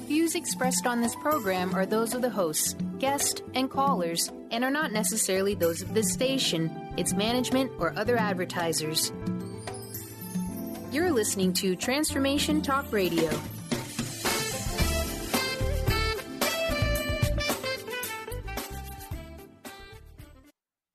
views expressed on this program are those of the hosts, guests, and callers, and are not necessarily those of this station, its management, or other advertisers. You're listening to Transformation Talk Radio.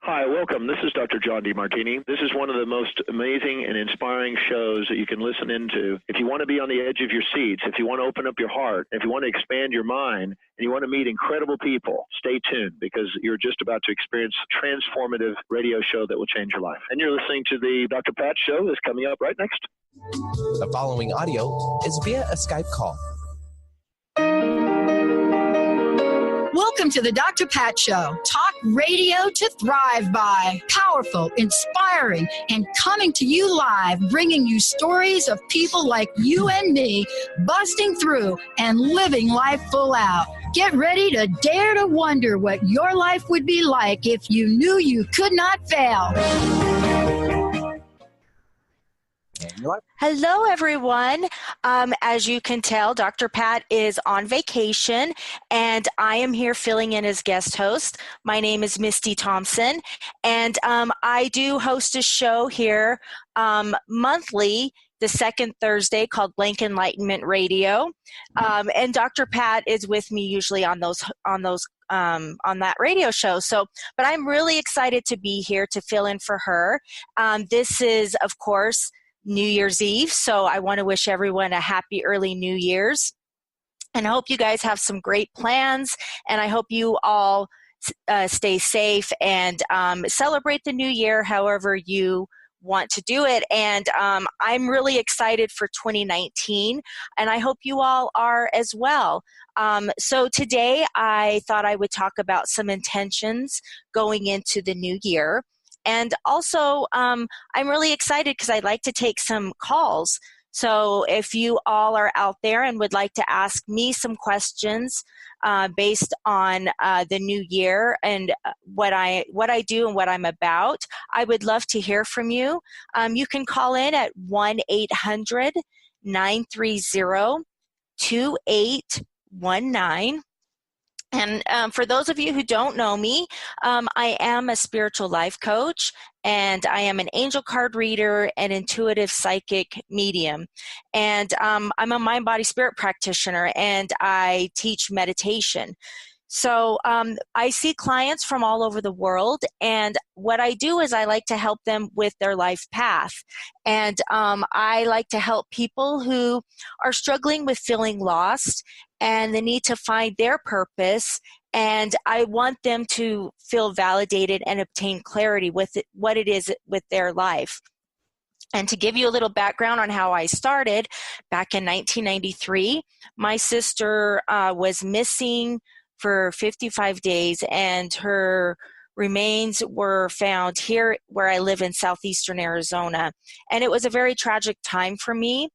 Hi, welcome. This is Dr. John DeMartini. This is one of the most amazing and inspiring shows that you can listen into. If you want to be on the edge of your seats, if you want to open up your heart, if you want to expand your mind, and you want to meet incredible people, stay tuned because you're just about to experience a transformative radio show that will change your life. And you're listening to the Dr. Pat Show that's coming up right next. The following audio is via a Skype call. Welcome to the Dr. Pat Show. Talk radio to thrive by. Powerful, inspiring, and coming to you live, bringing you stories of people like you and me busting through and living life full out. Get ready to dare to wonder what your life would be like if you knew you could not fail. Hello, everyone. As you can tell, Dr. Pat is on vacation, and I am here filling in as guest host. My name is Misty Thompson, and I do host a show here monthly, the second Thursday, called Blank Enlightenment Radio. And Dr. Pat is with me usually on that radio show. But I'm really excited to be here to fill in for her. This is, of course, New Year's Eve, so I want to wish everyone a happy early New Year's, and I hope you guys have some great plans, and I hope you all stay safe and celebrate the new year however you want to do it. And I'm really excited for 2019, and I hope you all are as well. So today I thought I would talk about some intentions going into the new year. And also, I'm really excited because I'd like to take some calls. So if you all are out there and would like to ask me some questions based on the new year and what I do and what I'm about, I would love to hear from you. You can call in at 1-800-930-2819. And for those of you who don't know me, I am a spiritual life coach, and I am an angel card reader and intuitive psychic medium. And I'm a mind, body, spirit practitioner, and I teach meditation. So I see clients from all over the world, and what I do is I like to help them with their life path. And I like to help people who are struggling with feeling lost and the need to find their purpose, and I want them to feel validated and obtain clarity with what it is with their life. And to give you a little background on how I started, back in 1993, my sister was missing for 55 days, and her remains were found here where I live in southeastern Arizona. And it was a very tragic time for me.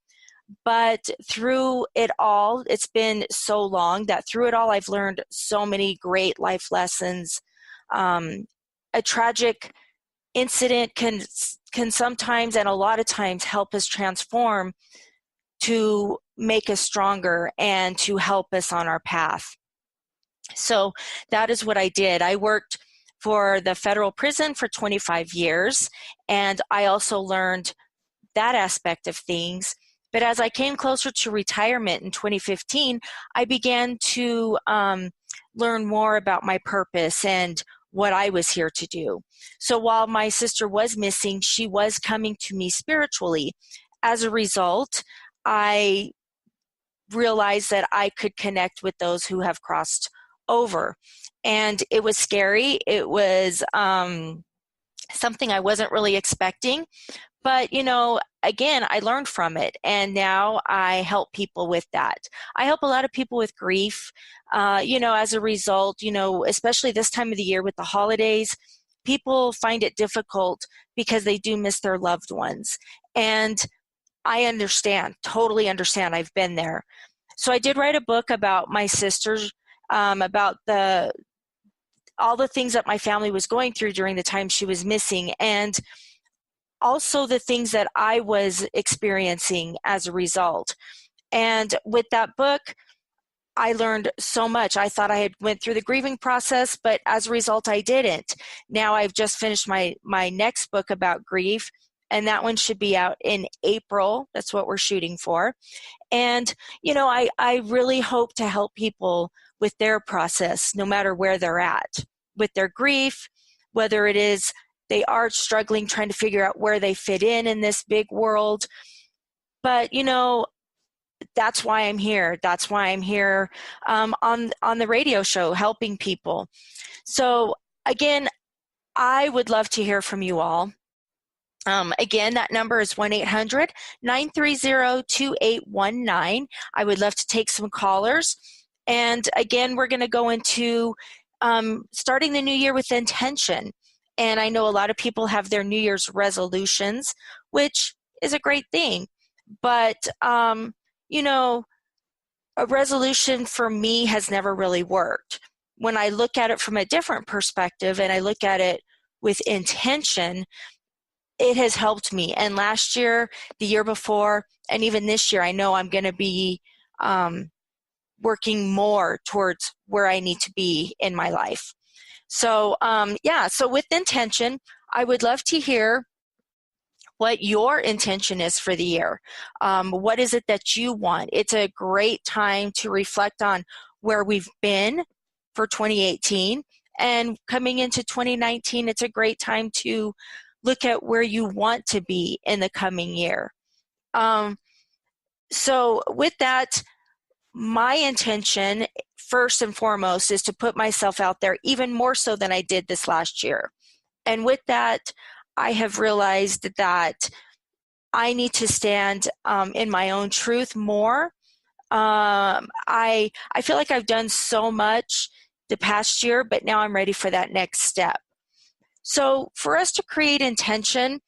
But through it all, it's been so long that through it all, I've learned so many great life lessons. A tragic incident can sometimes and a lot of times help us transform to make us stronger and to help us on our path. So that is what I did. I worked for the federal prison for 25 years, and I also learned that aspect of things. But as I came closer to retirement in 2015, I began to learn more about my purpose and what I was here to do. So while my sister was missing, she was coming to me spiritually. As a result, I realized that I could connect with those who have crossed over. And it was scary. It was something I wasn't really expecting. But, again, I learned from it, and now I help people with that. I help a lot of people with grief, as a result, especially this time of the year with the holidays, people find it difficult because they do miss their loved ones. And I understand, totally understand. I've been there. So I did write a book about my sisters, about all the things that my family was going through during the time she was missing, and also the things that I was experiencing as a result. And with that book, I learned so much. I thought I had went through the grieving process, but as a result, I didn't. Now I've just finished my next book about grief, and that one should be out in April. That's what we're shooting for. And, I really hope to help people with their process, no matter where they're at, with their grief, whether it is they are struggling, trying to figure out where they fit in this big world. But, that's why I'm here. That's why I'm here on the radio show, helping people. So again, I would love to hear from you all. Again, that number is 1-800-930-2819. I would love to take some callers. And again, we're going to go into starting the new year with intention. And I know a lot of people have their New Year's resolutions, which is a great thing. But a resolution for me has never really worked. When I look at it from a different perspective and I look at it with intention, it has helped me. And last year, the year before, and even this year, I know I'm going to be working more towards where I need to be in my life. So, so with intention, I would love to hear what your intention is for the year. What is it that you want? It's a great time to reflect on where we've been for 2018. And coming into 2019, it's a great time to look at where you want to be in the coming year. So with that, my intention, first and foremost, is to put myself out there even more so than I did this last year. And with that, I have realized that I need to stand in my own truth more. I feel like I've done so much the past year, but now I'm ready for that next step. So for us to create intention,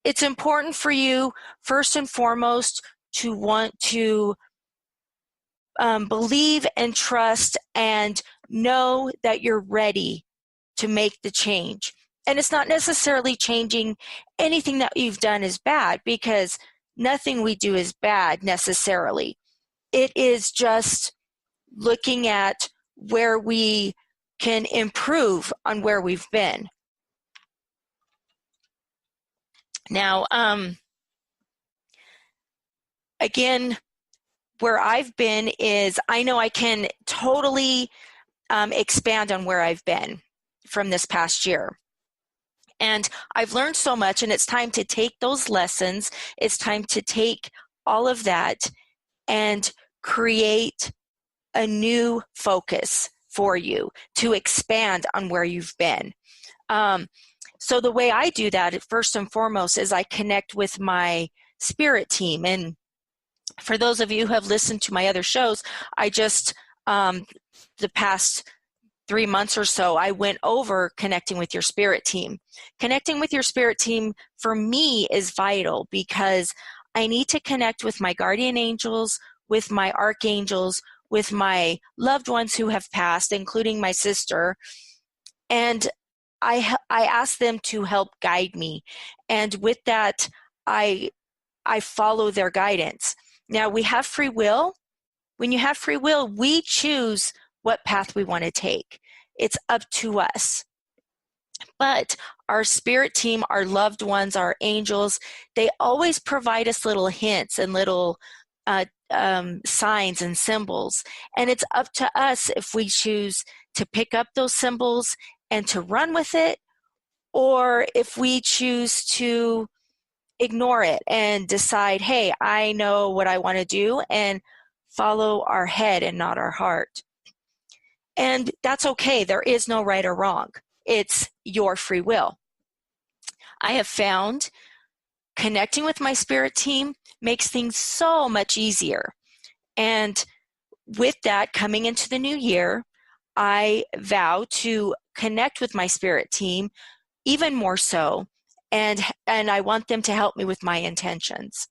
it's important for you, first and foremost, to want to believe and trust and know that you're ready to make the change. And it's not necessarily changing anything that you've done is bad, because nothing we do is bad necessarily. It is just looking at where we can improve on where we've been. Now, again, where I've been is, I know I can totally expand on where I've been from this past year. And I've learned so much, and it's time to take those lessons. It's time to take all of that and create a new focus for you to expand on where you've been. So the way I do that, first and foremost, is I connect with my spirit team. And for those of you who have listened to my other shows, I just, the past 3 months or so, I went over connecting with your spirit team. Connecting with your spirit team for me is vital, because I need to connect with my guardian angels, with my archangels, with my loved ones who have passed, including my sister. And I ask them to help guide me. And with that, I follow their guidance. Now, we have free will. When you have free will, we choose what path we want to take. It's up to us. But our spirit team, our loved ones, our angels, they always provide us little hints and little signs and symbols. And it's up to us if we choose to pick up those symbols and to run with it, or if we choose to ignore it and decide, hey, I know what I want to do, and follow our head and not our heart. And that's okay. There is no right or wrong. It's your free will. I have found connecting with my spirit team makes things so much easier. And with that, coming into the new year, I vow to connect with my spirit team even more so, and I want them to help me with my intentions.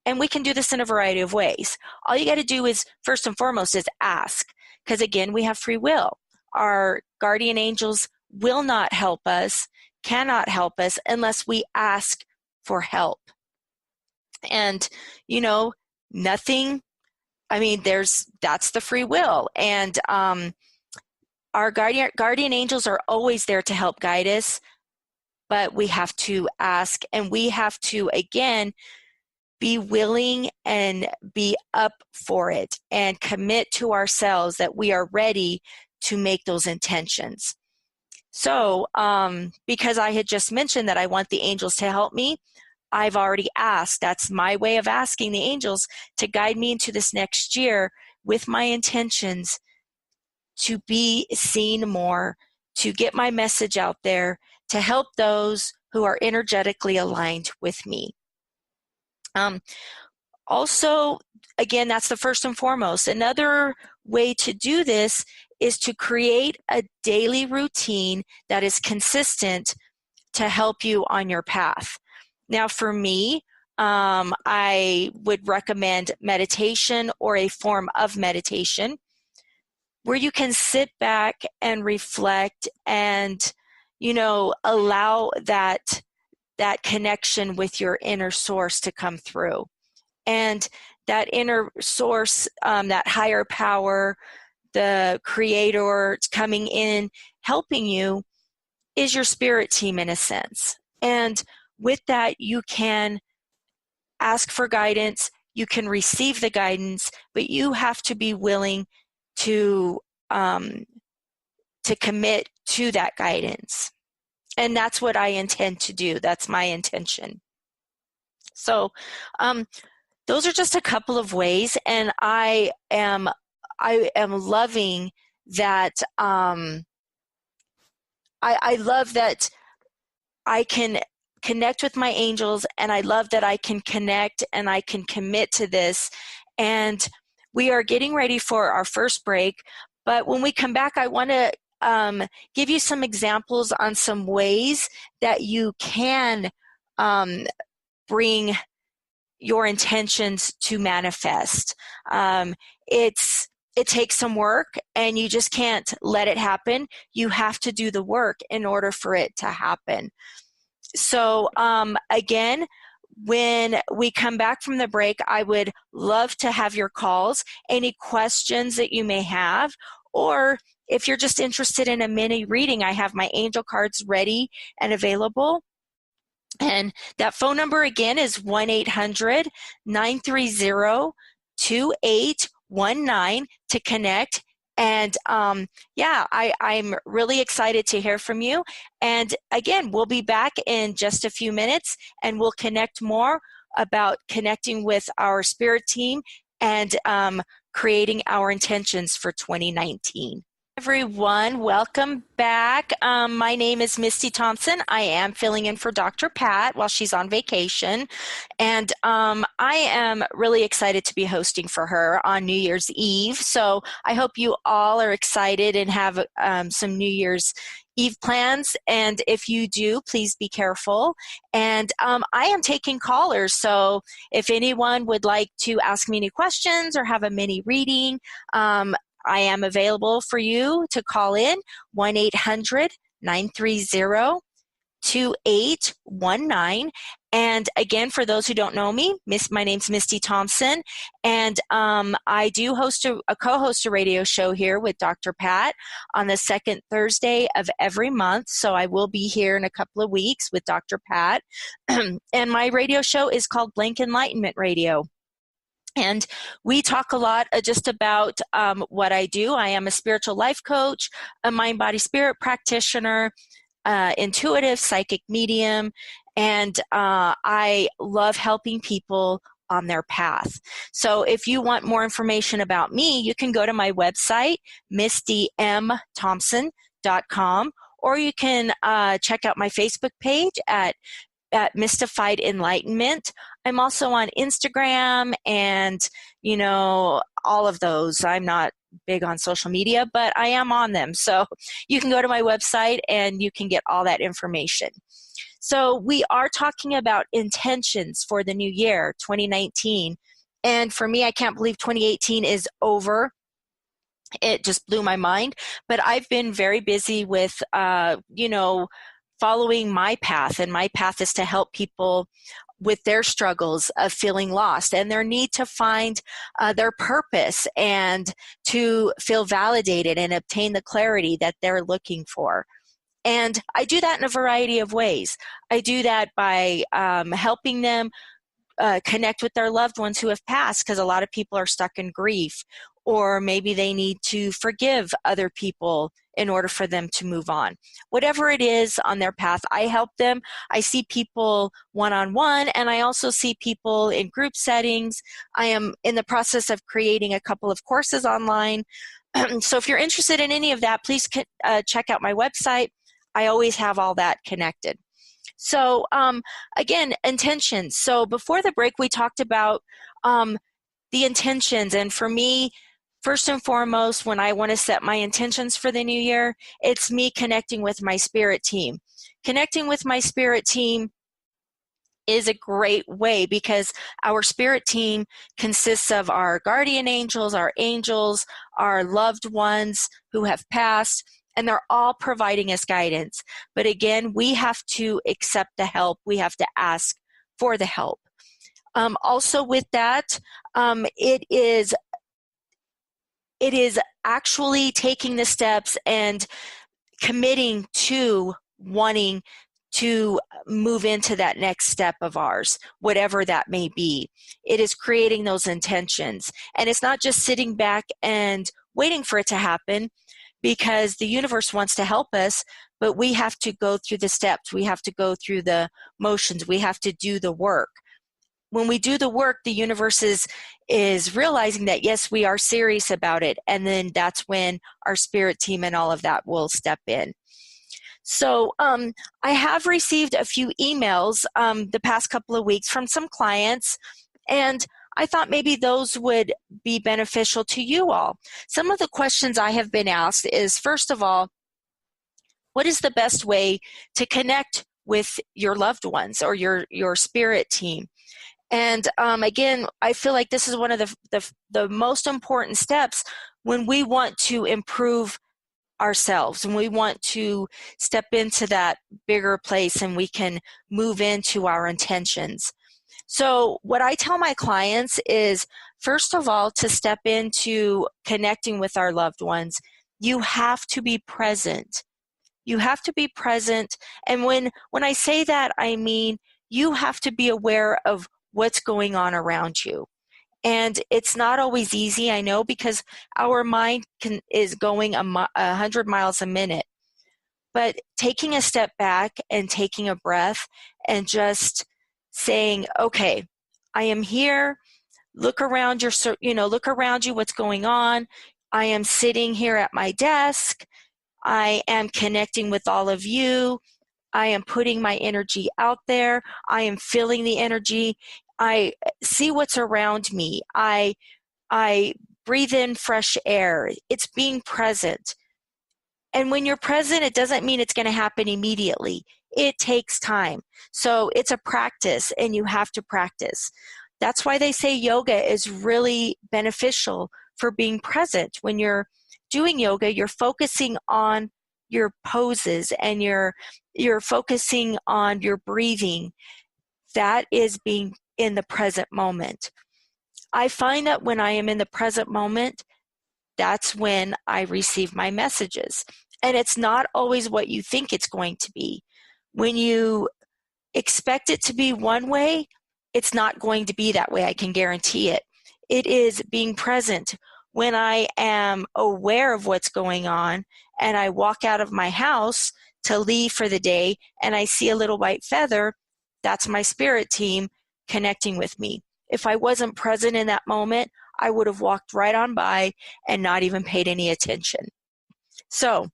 And we can do this in a variety of ways. All you got to do is, first and foremost, is ask. Because again, we have free will. Our guardian angels will not help us, cannot help us, unless we ask for help. And, nothing I mean, that's the free will. And our guardian angels are always there to help guide us, but we have to ask, and we have to, again, be willing and be up for it and commit to ourselves that we are ready to make those intentions. So, because I had just mentioned that I want the angels to help me, I've already asked. That's my way of asking the angels to guide me into this next year with my intentions to be seen more, to get my message out there, to help those who are energetically aligned with me. Also, again, that's the first and foremost. Another way to do this is to create a daily routine that is consistent to help you on your path. Now, for me, I would recommend meditation or a form of meditation where you can sit back and reflect and, allow that connection with your inner source to come through. And that inner source, that higher power, the creator coming in, helping you, is your spirit team in a sense. And with that, you can ask for guidance, you can receive the guidance, but you have to be willing to commit to that guidance. And that's what I intend to do. That's my intention. So, those are just a couple of ways, and I am loving that. I love that I can connect with my angels, and I love that I can connect and I can commit to this. And we are getting ready for our first break, but when we come back, I want to give you some examples on some ways that you can bring your intentions to manifest. It takes some work, and you just can't let it happen. You have to do the work in order for it to happen. So again, when we come back from the break, I would love to have your calls, any questions that you may have, or if you're just interested in a mini reading, I have my angel cards ready and available. And that phone number again is 1-800-930-2819 to connect. And I'm really excited to hear from you. And again, we'll be back in just a few minutes, and we'll connect more about connecting with our spirit team and creating our intentions for 2019. Everyone, welcome back. My name is Misty Thompson. I am filling in for Dr. Pat while she's on vacation. And I am really excited to be hosting for her on New Year's Eve. So I hope you all are excited and have some New Year's Eve plans. And if you do, please be careful. And I am taking callers. So if anyone would like to ask me any questions or have a mini reading, I am available for you to call in 1-800-930-2819. And again, for those who don't know me, my name's Misty Thompson, and I do co-host a radio show here with Dr. Pat on the second Thursday of every month. So I will be here in a couple of weeks with Dr. Pat. And my radio show is called Blank Enlightenment Radio. And we talk a lot just about what I do. I am a spiritual life coach, a mind-body spirit practitioner, intuitive psychic medium, and I love helping people on their path. So if you want more information about me, you can go to my website, mistymthompson.com, or you can check out my Facebook page at Mystified Enlightenment. I'm also on Instagram and, all of those. I'm not big on social media, but I am on them. So you can go to my website and you can get all that information. So we are talking about intentions for the new year, 2019. And for me, I can't believe 2018 is over. It just blew my mind. But I've been very busy with, following my path, and my path is to help people with their struggles of feeling lost and their need to find their purpose and to feel validated and obtain the clarity that they're looking for. And I do that in a variety of ways. I do that by helping them connect with their loved ones who have passed, because a lot of people are stuck in grief, or maybe they need to forgive other people in order for them to move on. Whatever it is on their path, I help them. I see people one-on-one, and I also see people in group settings. I am in the process of creating a couple of courses online. So if you're interested in any of that, please check out my website. I always have all that connected. So again, intentions. So before the break, we talked about the intentions. And for me, first and foremost, when I want to set my intentions for the new year, it's me connecting with my spirit team. Connecting with my spirit team is a great way, because our spirit team consists of our guardian angels, our loved ones who have passed, and they're all providing us guidance. But again, we have to accept the help. We have to ask for the help. Also with that, it is actually taking the steps and committing to wanting to move into that next step of ours, whatever that may be. It is creating those intentions. And it's not just sitting back and waiting for it to happen, because the universe wants to help us, but we have to go through the steps. We have to go through the motions. We have to do the work. When we do the work, the universe is realizing that, yes, we are serious about it. And then that's when our spirit team and all of that will step in. So I have received a few emails the past couple of weeks from some clients, and I thought maybe those would be beneficial to you all. Some of the questions I have been asked is, first of all, what is the best way to connect with your loved ones or your spirit team? And again, I feel like this is one of the most important steps when we want to improve ourselves, and we want to step into that bigger place and we can move into our intentions. So what I tell my clients is, first of all, to step into connecting with our loved ones, you have to be present. You have to be present. And when I say that, I mean you have to be aware of what's going on around you. And it's not always easy, I know, because our mind is going 100 miles a minute. But taking a step back and taking a breath and just saying, okay, I am here. Look around look around you, what's going on. I am sitting here at my desk. I am connecting with all of you. I am putting my energy out there. I am feeling the energy. I see what's around me. I breathe in fresh air. It's being present. And when you're present, it doesn't mean it's going to happen immediately. It takes time. So it's a practice, and you have to practice. That's why they say yoga is really beneficial for being present. When you're doing yoga, you're focusing on your poses and you're focusing on your breathing. That is being in the present moment. I find that when I am in the present moment, that's when I receive my messages. And it's not always what you think it's going to be. When you expect it to be one way, it's not going to be that way. I can guarantee it. It is being present. When I am aware of what's going on and I walk out of my house to leave for the day and I see a little white feather, that's my spirit team connecting with me. If I wasn't present in that moment, I would have walked right on by and not even paid any attention. So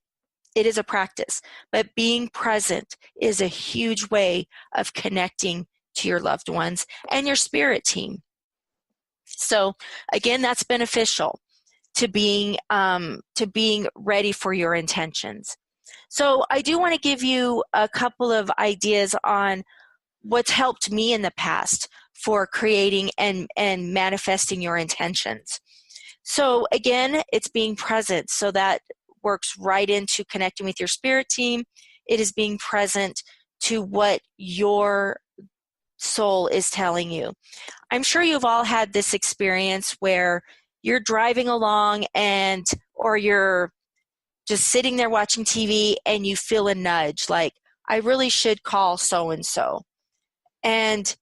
it is a practice, but being present is a huge way of connecting to your loved ones and your spirit team. So again, that's beneficial to being ready for your intentions. So I do want to give you a couple of ideas on what's helped me in the past for creating and manifesting your intentions. So again, it's being present. So that works right into connecting with your spirit team. It is being present to what your soul is telling you. I'm sure you've all had this experience where you're driving along or you're just sitting there watching TV and you feel a nudge, like, I really should call so-and-so. And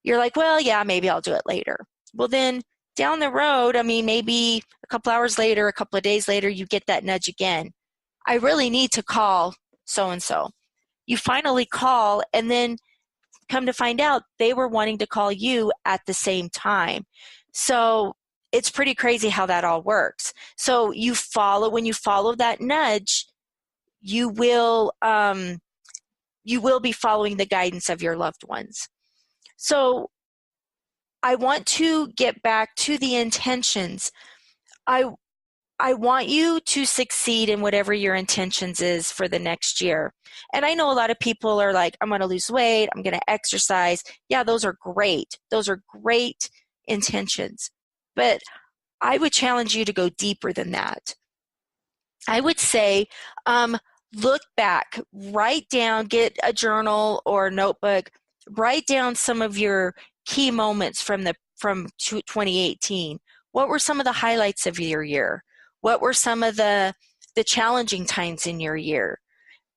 you're like, well, yeah, maybe I'll do it later. Well, then down the road, maybe a couple hours later, a couple of days later, you get that nudge again. I really need to call so-and-so. You finally call, and then come to find out they were wanting to call you at the same time. So it's pretty crazy how that all works. So when you follow that nudge, you will be following the guidance of your loved ones. So I want to get back to the intentions. I want you to succeed in whatever your intentions is for the next year. And I know a lot of people are like, I'm going to lose weight, I'm going to exercise. Yeah, those are great. Those are great intentions. But I would challenge you to go deeper than that. I would say, look back, write down, get a journal or a notebook, write down some of your key moments from 2018. What were some of the highlights of your year? What were some of the challenging times in your year?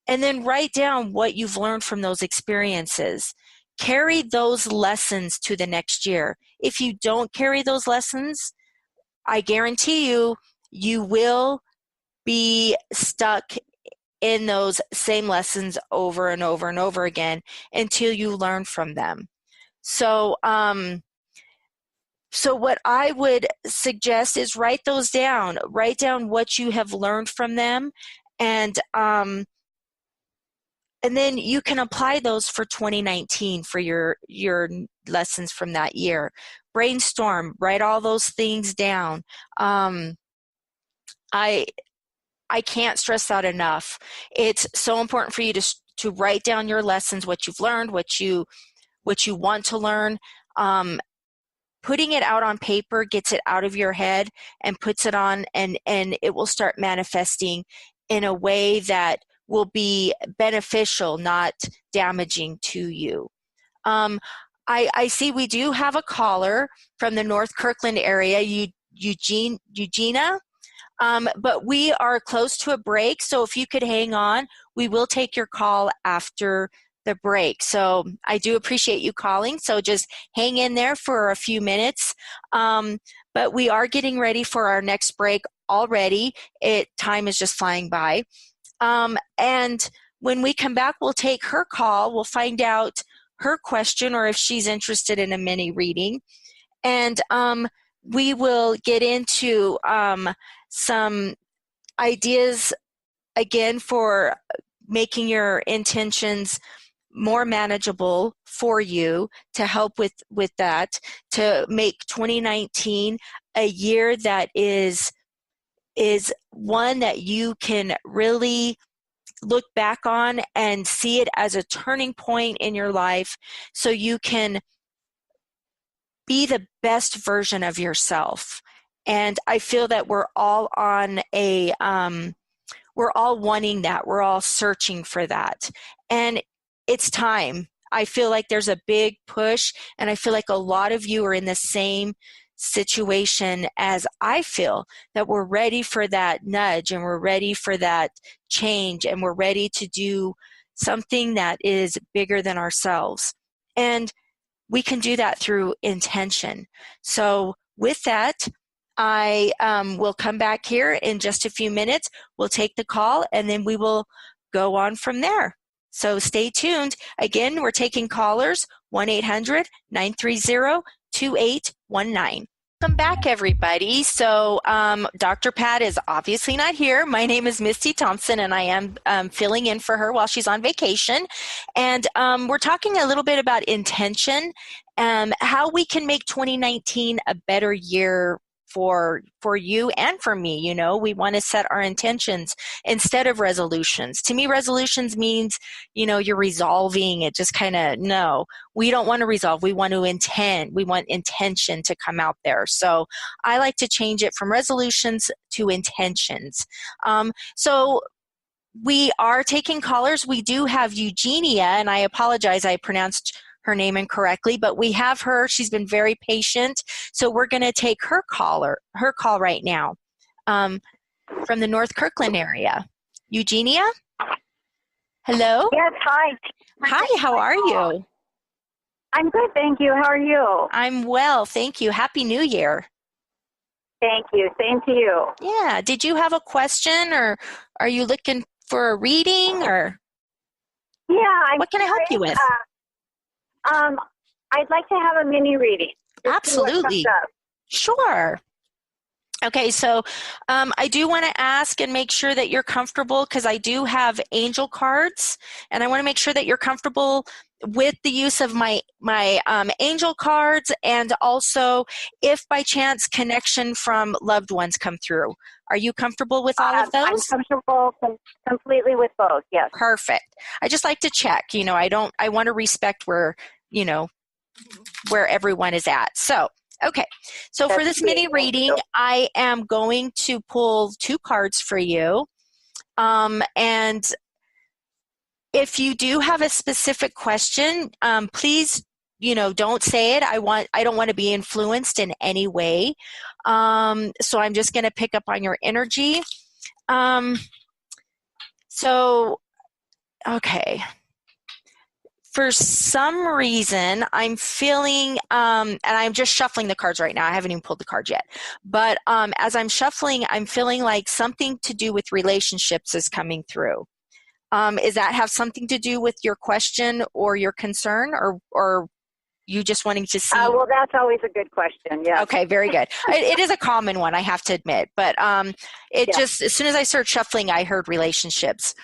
And then write down what you've learned from those experiences. Carry those lessons to the next year. If you don't carry those lessons, I guarantee you will be stuck in those same lessons over and over and over again until you learn from them. So what I would suggest is write those down. Write down what you have learned from them, and then you can apply those for 2019 for your lessons from that year. Brainstorm, write all those things down. I can't stress that enough. It's so important for you to write down your lessons, what you've learned, what you want to learn. Putting it out on paper gets it out of your head and puts it on, and it will start manifesting in a way that will be beneficial, not damaging to you. I see we do have a caller from the North Kirkland area, Eugenia. But we are close to a break, so if you could hang on, we will take your call after the break. So I do appreciate you calling, so just hang in there for a few minutes. But we are getting ready for our next break already. Time is just flying by. And when we come back, we'll take her call. We'll find out her question or if she's interested in a mini reading. And we will get into some ideas again for making your intentions more manageable for you, to help with that, to make 2019 a year that is one that you can really look back on and see it as a turning point in your life, so you can be the best version of yourself. And I feel that we're all on we're all wanting that. We're all searching for that. And it's time. I feel like there's a big push, and I feel like a lot of you are in the same situation as I feel, that we're ready for that nudge, and we're ready for that change, and we're ready to do something that is bigger than ourselves. And we can do that through intention. So with that, I will come back here in just a few minutes. We'll take the call, and then we will go on from there. So stay tuned. Again, we're taking callers, 1-800-930-2819. Welcome back, everybody. So Dr. Pat is obviously not here. My name is Misty Thompson, and I am filling in for her while she's on vacation. And we're talking a little bit about intention, how we can make 2019 a better year for you and for me. You know, we want to set our intentions instead of resolutions. To me, resolutions means, you're resolving it, just kind of, no, we don't want to resolve. We want to intend. We want intention to come out there. So I like to change it from resolutions to intentions. So we are taking callers. We do have Eugenia, and I apologize, I pronounced her name incorrectly, but we have her. She's been very patient. So we're going to take her call right now from the North Kirkland area. Eugenia? Hello? Yes, hi. Hi, how are you? I'm good, thank you. How are you? I'm well, thank you. Happy New Year. Thank you. Same to you. Yeah. Did you have a question, or are you looking for a reading, or Yeah. what can I help you with? I'd like to have a mini reading. Absolutely. Sure. Okay, so I do want to ask and make sure that you're comfortable, because I do have angel cards, and I want to make sure that you're comfortable with the use of my angel cards, and also if by chance connection from loved ones come through. Are you comfortable with all of those? I'm comfortable completely with both, yes. Perfect. I just like to check, I want to respect where everyone is at. So, okay. So for this mini reading, I am going to pull 2 cards for you. And if you do have a specific question, please, don't say it. I don't want to be influenced in any way. So I'm just going to pick up on your energy. Okay. For some reason, I'm feeling, and I'm just shuffling the cards right now. I haven't even pulled the cards yet. But as I'm shuffling, I'm feeling like something to do with relationships is coming through. Is that have something to do with your question or your concern, or you just wanting to see? Well, that's always a good question, yeah. Okay, very good. It is a common one, I have to admit. But just, as soon as I started shuffling, I heard relationships.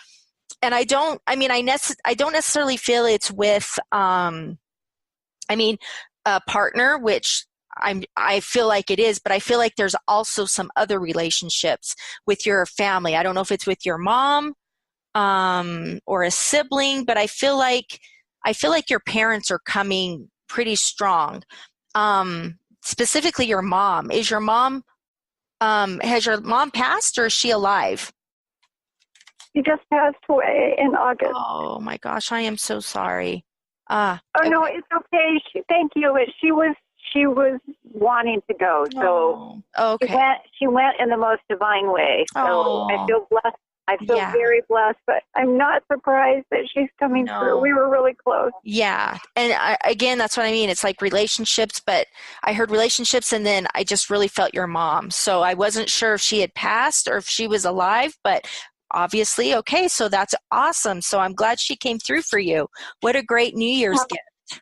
And I don't necessarily feel it's with, a partner, which I feel like it is, but I feel like there's also some other relationships with your family. I don't know if it's with your mom, or a sibling, but I feel like your parents are coming pretty strong. Specifically your mom. Has your mom passed, or is she alive? She just passed away in August. Oh my gosh, I am so sorry. No, it's okay. Thank you. She was wanting to go, so okay. She went in the most divine way. So I feel blessed. I feel very blessed, but I'm not surprised that she's coming through. We were really close. Yeah, and again, that's what I mean. It's like relationships, but I heard relationships, and then I just really felt your mom. So I wasn't sure if she had passed or if she was alive, but obviously, okay, so that's awesome. So I'm glad she came through for you. What a great New Year's gift.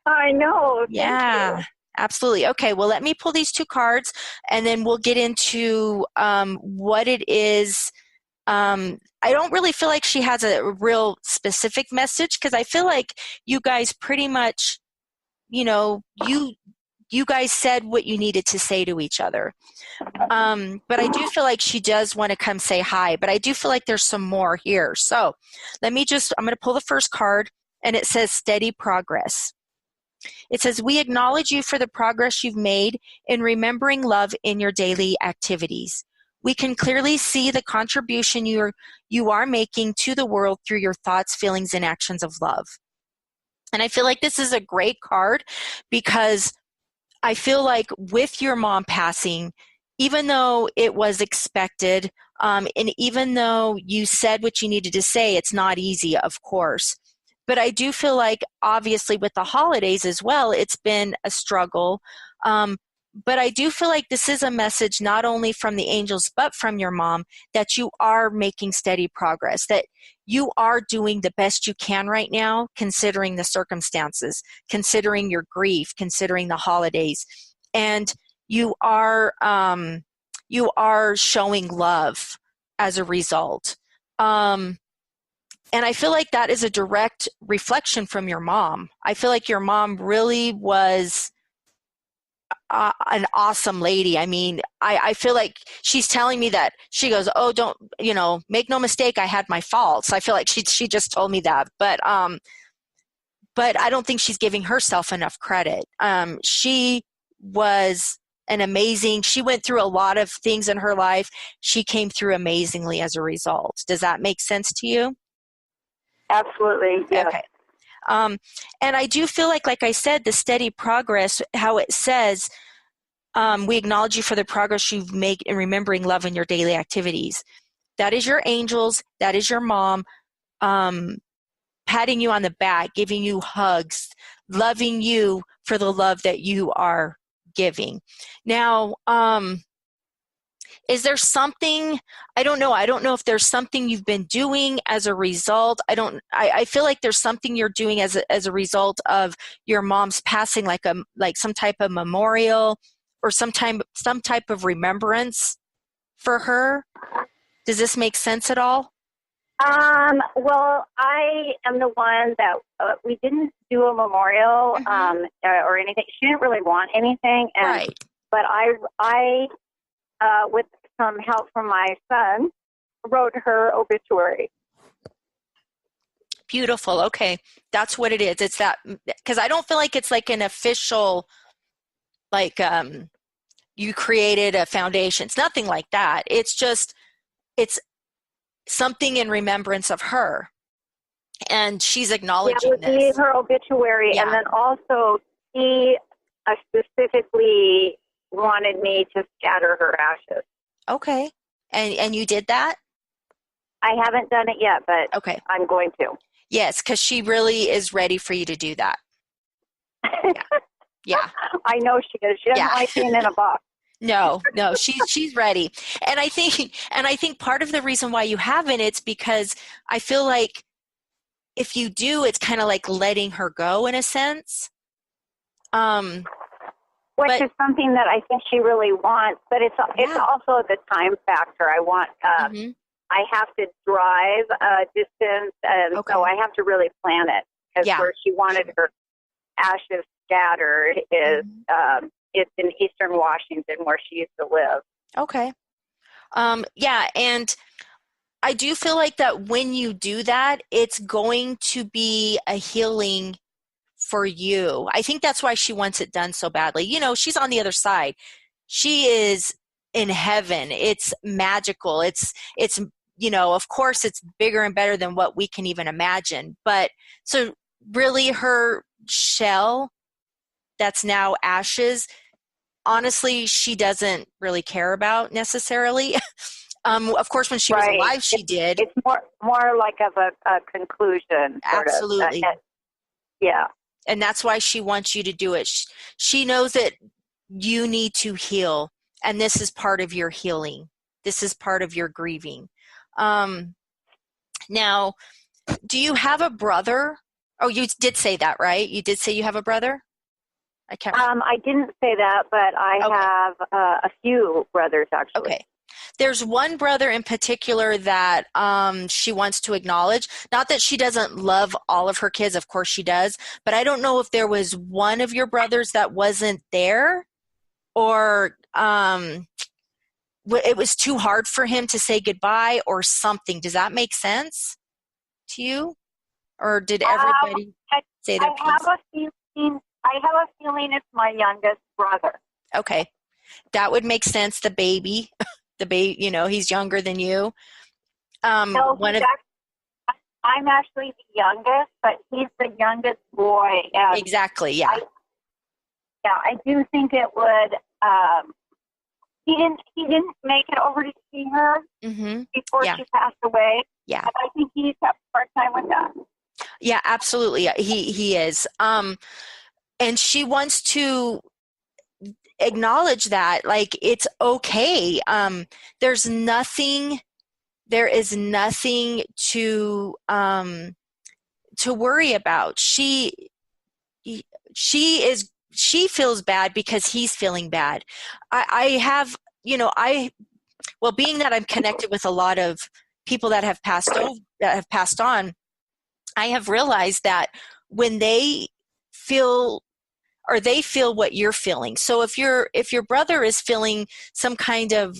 I know. Yeah, absolutely. Okay, well, let me pull these 2 cards, and then we'll get into what it is. I don't really feel like she has a real specific message, because I feel like you guys pretty much, you guys said what you needed to say to each other. But I do feel like she does want to come say hi, but I do feel like there's some more here. So I'm going to pull the first card, and it says steady progress. It says, we acknowledge you for the progress you've made in remembering love in your daily activities. We can clearly see the contribution you are making to the world through your thoughts, feelings, and actions of love. And I feel like this is a great card, because I feel like with your mom passing, even though it was expected, and even though you said what you needed to say, it's not easy, of course. But I do feel like, obviously, with the holidays as well, it's been a struggle. But I do feel like this is a message not only from the angels, but from your mom, that you are making steady progress, that you are doing the best you can right now, considering the circumstances, considering your grief, considering the holidays. And you are showing love as a result. And I feel like that is a direct reflection from your mom. I feel like your mom really was an awesome lady. I mean, I feel like she's telling me that she goes, oh, don't, make no mistake, I had my faults. I feel like she just told me that, but I don't think she's giving herself enough credit. She was she went through a lot of things in her life. She came through amazingly as a result. Does that make sense to you? Absolutely. Yes. Okay. And I do feel like I said, the steady progress, how it says, we acknowledge you for the progress you've made in remembering love in your daily activities. That is your angels. That is your mom patting you on the back, giving you hugs, loving you for the love that you are giving. Now, is there something, I don't know if there's something you've been doing as a result. I feel like there's something you're doing as a result of your mom's passing, like some type of memorial or some type of remembrance for her. Does this make sense at all? Well, I am the one that we didn't do a memorial or anything. She didn't really want anything, right. But I with some help from my son, wrote her obituary. Beautiful. Okay, that's what it is. It's that, because I don't feel like it's like an official, like you created a foundation. It's nothing like that. It's something in remembrance of her, and she's acknowledging this. Yeah, her obituary, and then also he specifically wanted me to scatter her ashes. Okay, and you did that? I haven't done it yet, but okay, I'm going to. Yes, because she really is ready for you to do that. Yeah. I know she is. She doesn't like being in a box. No, she's ready. And I think part of the reason why you haven't, it's because I feel like if you do, it's kind of like letting her go in a sense. Which is something that I think she really wants, but it's also the time factor. I want, I have to drive a distance, and so I have to really plan it. Because where she wanted her ashes scattered is, it's in Eastern Washington where she used to live. Okay. And I do feel like that when you do that, it's going to be a healing for you. I think that's why she wants it done so badly. You know, she's on the other side. She is in heaven. It's magical. It's you know, of course it's bigger and better than what we can even imagine. But so really her shell that's now ashes, honestly, she doesn't really care about necessarily. Of course, when she was alive, she did. It's more like of a conclusion. Absolutely. Yeah. And that's why she wants you to do it. She knows that you need to heal, and this is part of your healing. This is part of your grieving. Now, do you have a brother? Oh, you did say that, right? You did say you have a brother? I didn't say that, but I have a few brothers, actually. Okay. There's one brother in particular that she wants to acknowledge. Not that she doesn't love all of her kids. Of course she does. But I don't know if there was one of your brothers that wasn't there, or it was too hard for him to say goodbye or something. Does that make sense to you? Or did everybody say their piece? I have a feeling it's my youngest brother. Okay. That would make sense. The baby, you know, he's younger than you. I'm actually the youngest, but he's the youngest boy. And exactly, yeah. I do think it would, he didn't make it over to see her before she passed away. Yeah. And I think he's had a hard time with that. Yeah, absolutely. He is. And she wants to acknowledge that, like, it's okay. There is nothing to worry about. She feels bad because he's feeling bad. Being that I'm connected with a lot of people that have passed on, I have realized that when they feel what you're feeling. So if your brother is feeling some kind of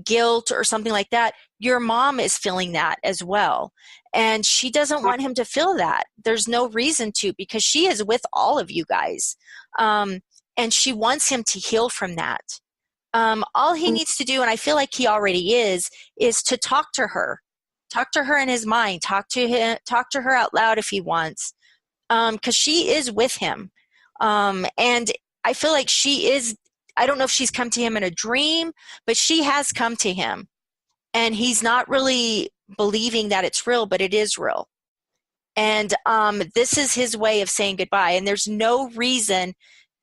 guilt or something like that, your mom is feeling that as well. And she doesn't want him to feel that. There's no reason to, because she is with all of you guys. And she wants him to heal from that. All he needs to do, and I feel like he already is to talk to her. Talk to her in his mind. Talk to her out loud if he wants. because she is with him. And I feel like she is, I don't know if she's come to him in a dream, but she has come to him. And he's not really believing that it's real, but it is real. And this is his way of saying goodbye. And there's no reason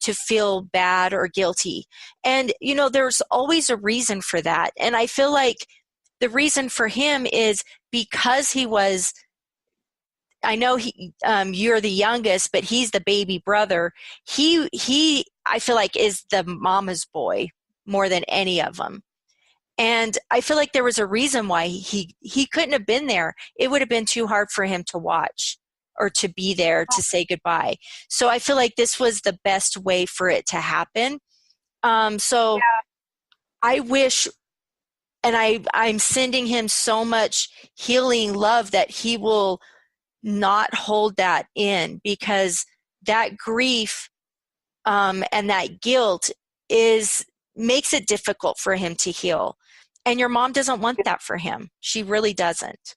to feel bad or guilty. And, there's always a reason for that. And I feel like the reason for him is because he was, I know you're the youngest, but he's the baby brother. He, I feel like, is the mama's boy more than any of them. And I feel like there was a reason why he couldn't have been there. It would have been too hard for him to watch or to be there to say goodbye. So I feel like this was the best way for it to happen. I wish, and I'm sending him so much healing love that he will not hold that in, because that grief and that guilt makes it difficult for him to heal. And your mom doesn't want that for him. She really doesn't.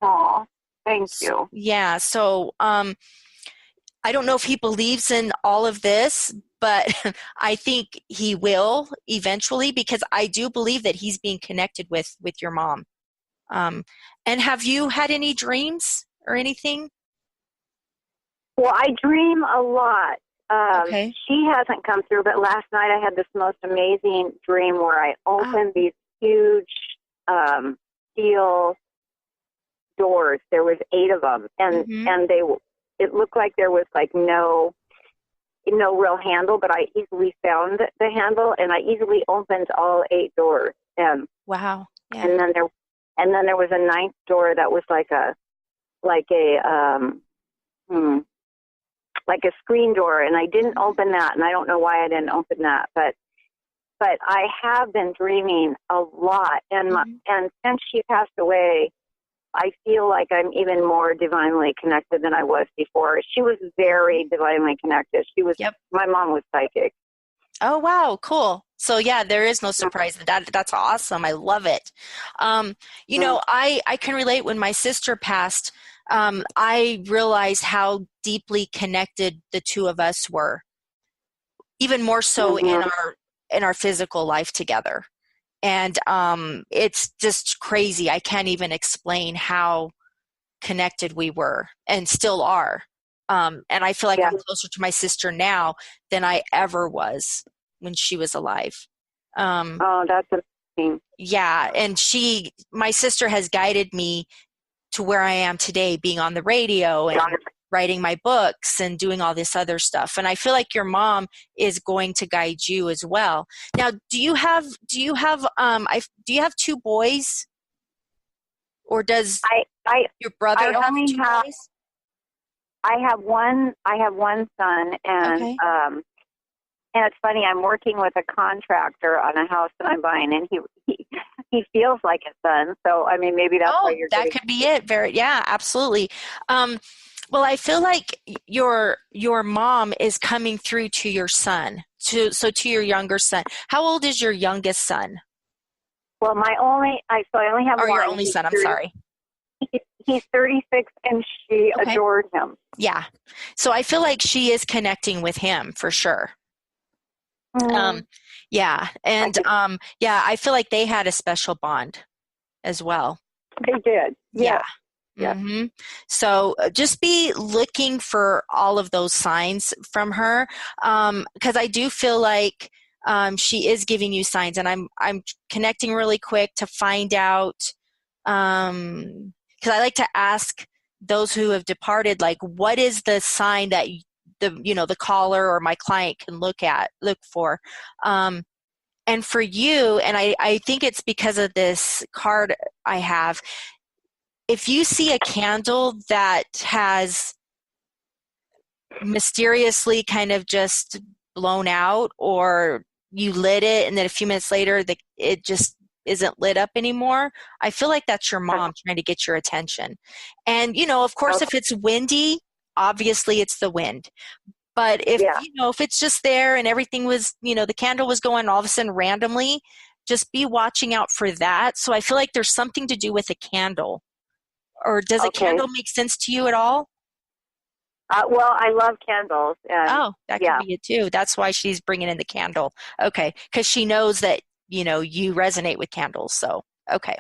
Oh, thank you. Yeah. So I don't know if he believes in all of this, but I think he will eventually, because I do believe that he's being connected with your mom. And have you had any dreams or anything? Well, I dream a lot. Okay. She hasn't come through, but last night I had this most amazing dream where I opened these huge steel doors. There was 8 of them, and it looked like there was like no real handle, but I easily found the handle, and I easily opened all 8 doors. And wow. Yeah. And then there was a 9th door that was like a screen door, and I didn't open that, and I don't know why I didn't open that, but I have been dreaming a lot, and and since she passed away, I feel like I'm even more divinely connected than I was before. She was very divinely connected. She was. Yep. My mom was psychic. Oh, wow. Cool. So yeah, there is no surprise. That's awesome. I love it. I can relate. When my sister passed, I realized how deeply connected the two of us were, even more so in our physical life together. And it's just crazy. I can't even explain how connected we were and still are. And I feel like I'm closer to my sister now than I ever was when she was alive. That's amazing. Yeah. And my sister has guided me to where I am today, being on the radio and writing my books and doing all this other stuff. And I feel like your mom is going to guide you as well. Now, do you have 2 boys? Or does your brother have 2 boys? I have one son, and and it's funny, I'm working with a contractor on a house that I'm buying, and he feels like his son. So I mean, maybe that's why you're. That could be it. Absolutely. Well, I feel like your mom is coming through to your son, to your younger son. How old is your youngest son? Well, I only have one. Your only son. I'm sorry. He's 36, and she adored him. Yeah. So I feel like she is connecting with him for sure. Yeah. And I feel like they had a special bond as well. They did. Yeah. Yeah. Mm-hmm. So just be looking for all of those signs from her, because I do feel like she is giving you signs, and I'm connecting really quick to find out, because I like to ask those who have departed, like, what is the sign that the caller or my client can look for. And for you, and I think it's because of this card I have, if you see a candle that has mysteriously kind of just blown out, or you lit it and then a few minutes later it just isn't lit up anymore, I feel like that's your mom trying to get your attention. And, of course, if it's windy, obviously it's the wind. But if it's just there and everything was, the candle was going all of a sudden randomly, just be watching out for that. So I feel like there's something to do with a candle. Or does a candle make sense to you at all? Well, I love candles. And, that could be it too. That's why she's bringing in the candle. Okay, because she knows that, you resonate with candles. So, okay,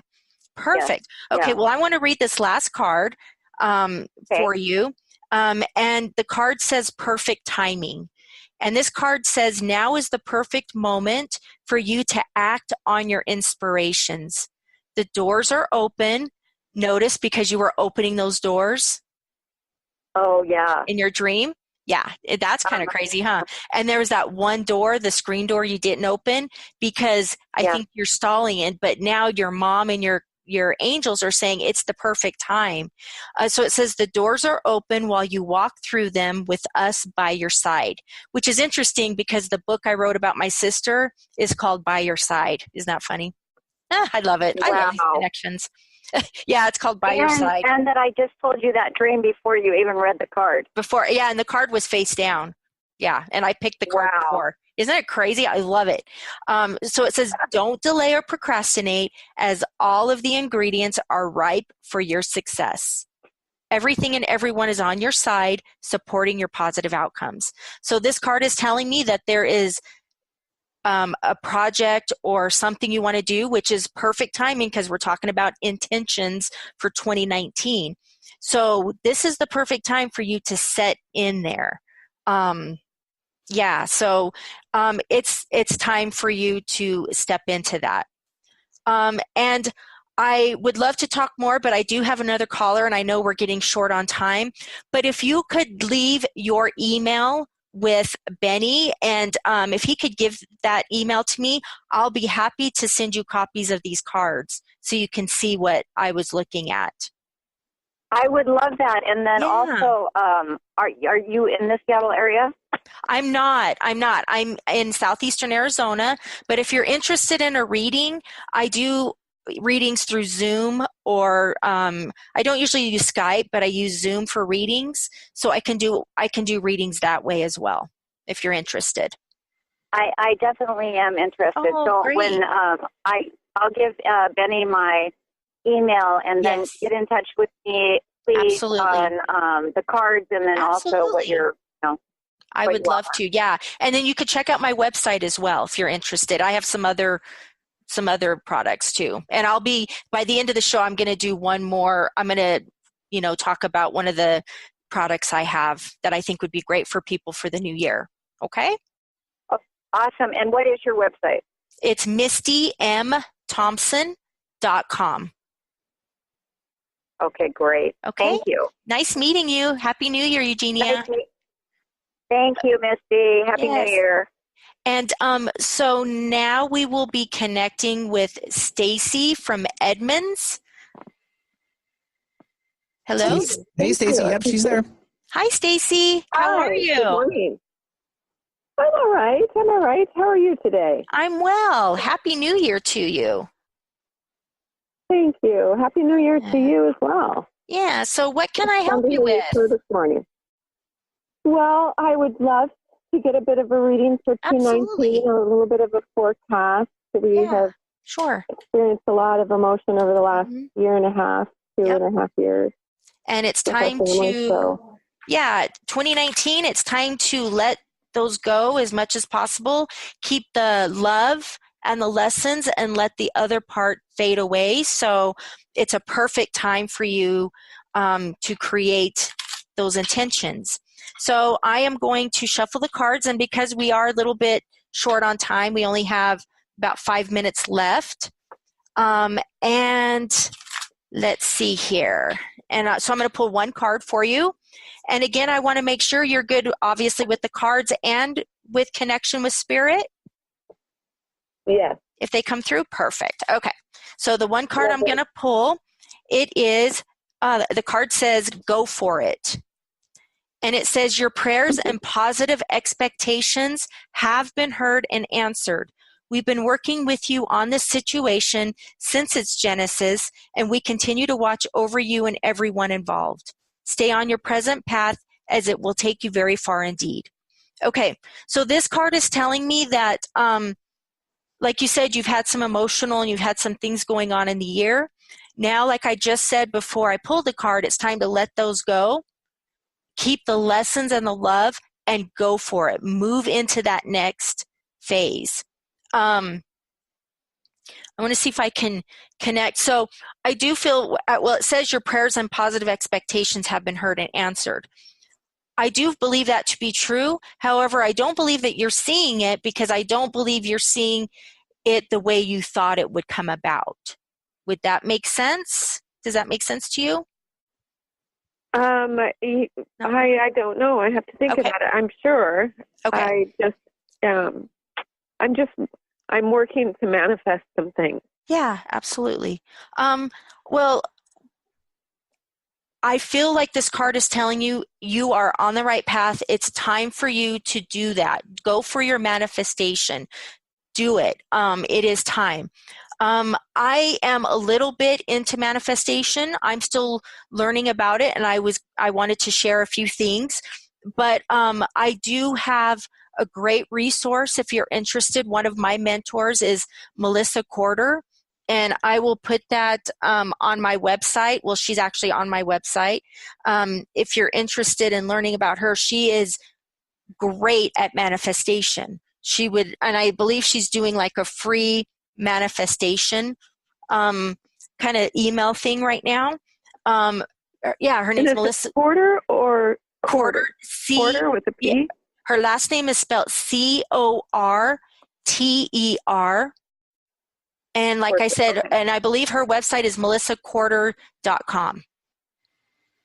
perfect. Yes. Okay, well, I want to read this last card for you. And the card says perfect timing. And this card says, now is the perfect moment for you to act on your inspirations. The doors are open. Notice, because you were opening those doors. Oh, yeah. In your dream? Yeah, that's kind of crazy, huh? And there was that one door, the screen door you didn't open because I think you're stalling it, but now your mom and your angels are saying it's the perfect time. So it says the doors are open while you walk through them with us by your side, which is interesting because the book I wrote about my sister is called By Your Side. Isn't that funny? I love it. Wow. I love these connections. Yeah, it's called By Your Side. And that I just told you that dream before you even read the card. And the card was face down. Yeah, and I picked the card before. Isn't it crazy? I love it. So it says, don't delay or procrastinate, as all of the ingredients are ripe for your success. Everything and everyone is on your side, supporting your positive outcomes. So this card is telling me that there is a project or something you want to do, which is perfect timing because we're talking about intentions for 2019. So this is the perfect time for you to set in there. So it's time for you to step into that. And I would love to talk more, but I do have another caller, and I know we're getting short on time. But if you could leave your email with Benny, and if he could give that email to me, I'll be happy to send you copies of these cards so you can see what I was looking at. I would love that. And then also, are you in the Seattle area? I'm not. I'm in southeastern Arizona. But if you're interested in a reading, I do readings through Zoom, or I don't usually use Skype, but I use Zoom for readings. So I can do readings that way as well, if you're interested. I definitely am interested. So great. When I'll give Benny my email, and then get in touch with me, please, on the cards, and then also what you're. I would love to, yeah. And then you could check out my website as well if you're interested. I have some other products too. And I'll be, by the end of the show, I'm going to do one more. I'm going to, talk about one of the products I have that I think would be great for people for the new year. Okay? Oh, awesome. And what is your website? It's mistymthompson.com. Okay, great. Okay. Thank you. Nice meeting you. Happy New Year, Eugenia. Thank you, Misty. Happy New Year. And so now we will be connecting with Stacy from Edmonds. Hello? Hey, Stacy. Yep, she's there. Hi, Stacy. How are you? Good morning. I'm all right. How are you today? I'm well. Happy New Year to you. Thank you. Happy New Year to you as well. Yeah. So what can I help you with? This morning. Well, I would love to get a bit of a reading for 2019, a little bit of a forecast. We have experienced a lot of emotion over the last year and a half, 2.5 years. And it's time to, 2019, it's time to let those go as much as possible. Keep the love and the lessons and let the other part fade away. So it's a perfect time for you to create those intentions. So I am going to shuffle the cards, and because we are a little bit short on time, we only have about 5 minutes left. And let's see here. And so I'm going to pull one card for you. And again, I want to make sure you're good, obviously, with the cards and with connection with spirit. Yes. If they come through, perfect. Okay. So the one card I'm going to pull, it is, the card says, go for it. And it says, your prayers and positive expectations have been heard and answered. We've been working with you on this situation since its genesis, and we continue to watch over you and everyone involved. Stay on your present path, as it will take you very far indeed. Okay, so this card is telling me that, like you said, you've had some emotional and you've had some things going on in the year. Now, like I just said before I pulled the card, it's time to let those go. keep the lessons and the love and go for it. Move into that next phase. I want to see if I can connect. So I do feel, well, it says your prayers and positive expectations have been heard and answered. I do believe that to be true. However, I don't believe that you're seeing it, because I don't believe you're seeing it the way you thought it would come about. Would that make sense? Does that make sense to you? No. I don't know. I have to think about it. I'm sure. Okay. I'm working to manifest some things. Yeah, absolutely. Well, I feel like this card is telling you, you are on the right path. It's time for you to do that. Go for your manifestation. Do it. It is time. I am a little bit into manifestation. I'm still learning about it, and I wanted to share a few things. But I do have a great resource if you're interested. One of my mentors is Melissa Corder, and I will put that on my website. Well, she's actually on my website. If you're interested in learning about her, she is great at manifestation. And I believe she's doing like a free manifestation kind of email thing right now. Her name's Melissa Corder or Corder. Corder with a P? Yeah. Her last name is spelled Corter. And like I said, and I believe her website is melissacorder.com.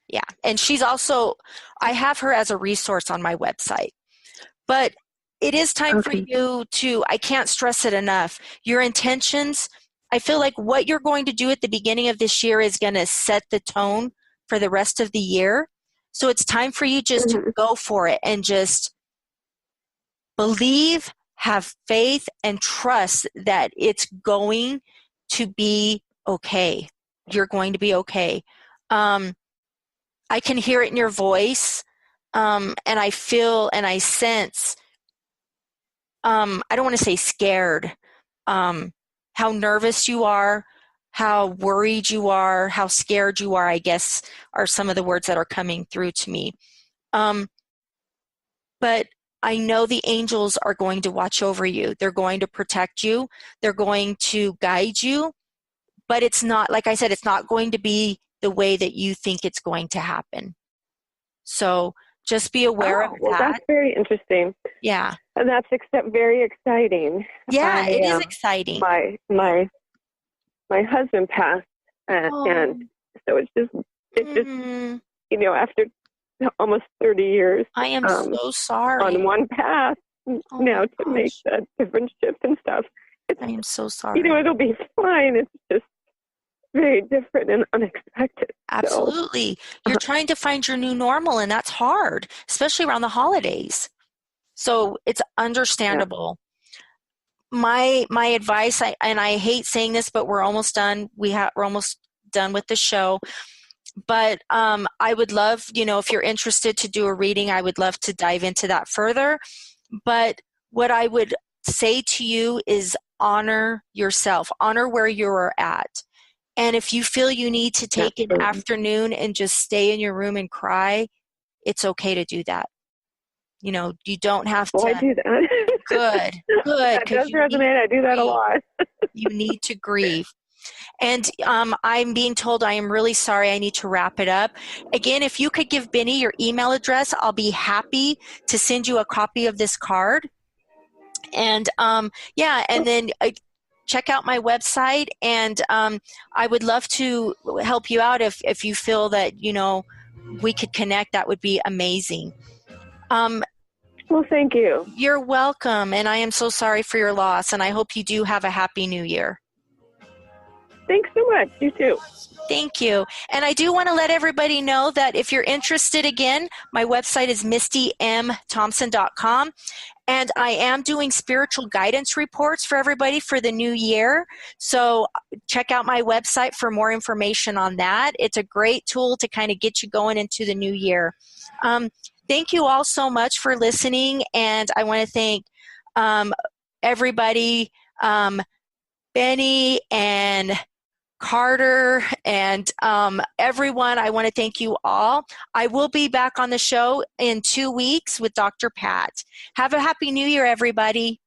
Yeah. And she's also, I have her as a resource on my website. But it is time for you to, I can't stress it enough, your intentions. I feel like what you're going to do at the beginning of this year is going to set the tone for the rest of the year. So it's time for you just to go for it and just believe, have faith, and trust that it's going to be okay. You're going to be okay. I can hear it in your voice, and I feel and I sense, I don't want to say scared, how nervous you are, how worried you are, how scared you are, I guess, are some of the words that are coming through to me. But I know the angels are going to watch over you. They're going to protect you. They're going to guide you. But it's not, like I said, it's not going to be the way that you think it's going to happen. So just be aware of that. Well, that's very interesting. Yeah. And that's very exciting. Yeah, it is exciting. My husband passed, and so it's just after almost 30 years. I am so sorry. On one path now to make that different shift and stuff. I am so sorry. It'll be fine. It's just very different and unexpected. Absolutely. You're trying to find your new normal, and that's hard, especially around the holidays. So it's understandable. Yeah. My advice, and I hate saying this, but we're almost done. We're almost done with the show. But I would love, if you're interested to do a reading, I would love to dive into that further. But what I would say to you is honor yourself, honor where you're at. And if you feel you need to take an afternoon and just stay in your room and cry, it's okay to do that. You don't have to. I do that. Good. That does resonate. I do that a lot. You need to grieve. And I'm being told I am really sorry. I need to wrap it up. Again, if you could give Benny your email address, I'll be happy to send you a copy of this card. And and then check out my website. And I would love to help you out if you feel that, we could connect. That would be amazing. Well, thank you. You're welcome. And I am so sorry for your loss. And I hope you do have a happy new year. Thanks so much. You too. Thank you. And I do want to let everybody know that if you're interested, again, my website is mistymthompson.com. And I am doing spiritual guidance reports for everybody for the new year. So check out my website for more information on that. It's a great tool to kind of get you going into the new year. Thank you all so much for listening. And I want to thank everybody, Benny and Carter, and everyone. I want to thank you all. I will be back on the show in 2 weeks with Dr. Pat. Have a happy New Year, everybody.